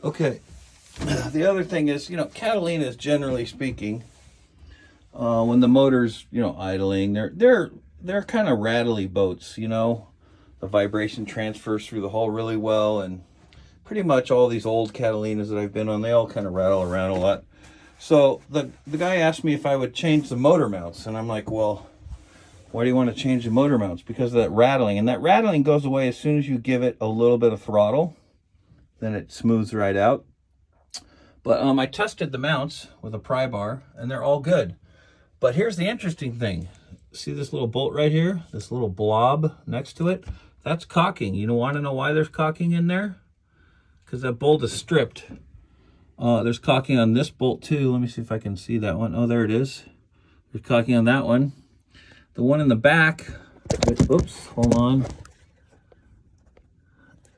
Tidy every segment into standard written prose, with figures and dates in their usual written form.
Okay, the other thing is, Catalinas, generally speaking, when the motor's, idling, they're kind of rattly boats, The vibration transfers through the hull really well, and pretty much all these old Catalinas that I've been on, they all kind of rattle around a lot. So the guy asked me if I would change the motor mounts, and I'm like, well, why do you want to change the motor mounts? Because of that rattling, and that rattling goes away as soon as you give it a little bit of throttle. Then it smooths right out. But I tested the mounts with a pry bar, and they're all good. But here's the interesting thing. See this little bolt right here? This little blob next to it? That's cocking. You want to know why there's cocking in there? Because that bolt is stripped. There's cocking on this bolt too. Let me see if I can see that one. Oh, there it is. There's cocking on that one. The one in the back, oops, hold on.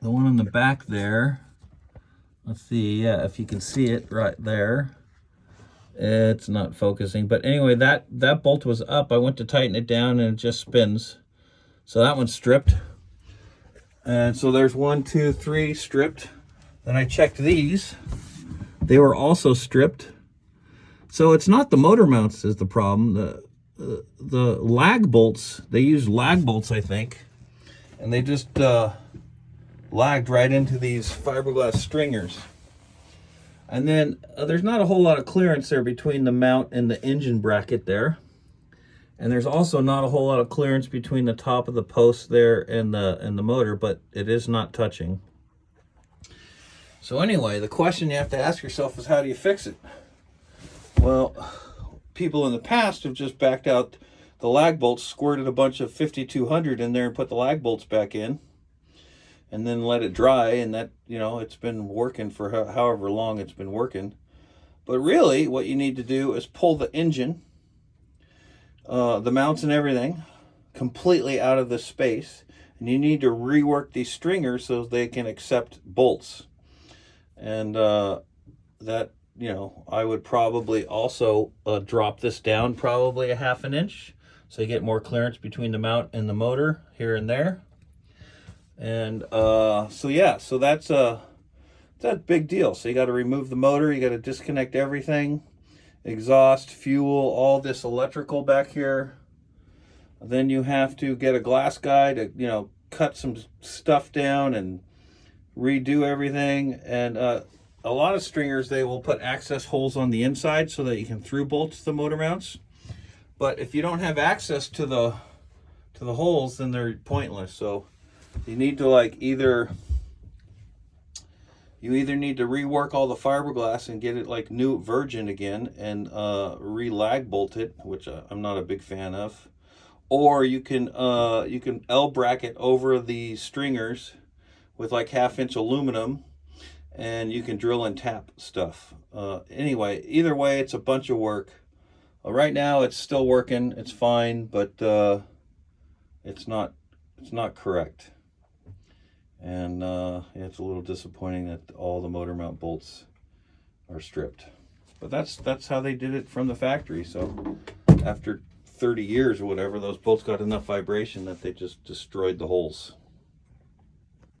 The one on the back there, let's see, yeah, if you can see it right there. It's not focusing, but anyway, that bolt was up. I went to tighten it down and it just spins. So that one's stripped. And so there's 1, 2, 3 stripped. Then I checked these. They were also stripped. So it's not the motor mounts is the problem. The lag bolts, they used lag bolts, I think. And they just lagged right into these fiberglass stringers. And then there's not a whole lot of clearance there between the mount and the engine bracket there. And there's also not a whole lot of clearance between the top of the post there and the motor, but it is not touching. So anyway, the question you have to ask yourself is, how do you fix it? Well, people in the past have just backed out the lag bolts, squirted a bunch of 5200 in there and put the lag bolts back in, and then let it dry, and that, it's been working for however long it's been working. But really, what you need to do is pull the engine, the mounts and everything, completely out of the space, and you need to rework these stringers so they can accept bolts. And that, I would probably also drop this down probably a 1/2 inch, so you get more clearance between the mount and the motor here and there. And so that's a big deal. So you got to remove the motor, you got to disconnect everything, exhaust, fuel, all this electrical back here. Then you have to get a glass guy to, cut some stuff down and redo everything. And a lot of stringers, they will put access holes on the inside so that you can through bolt the motor mounts. But if you don't have access to the holes, then they're pointless. So you need to either need to rework all the fiberglass and get it like new virgin again and re-lag bolt it, which I'm not a big fan of, or you can L bracket over the stringers with like 1/2 inch aluminum, and you can drill and tap stuff. Anyway, either way, it's a bunch of work. Right now it's still working, it's fine, but it's not correct. And it's a little disappointing that all the motor mount bolts are stripped. But that's how they did it from the factory. So after 30 years or whatever, those bolts got enough vibration that they just destroyed the holes.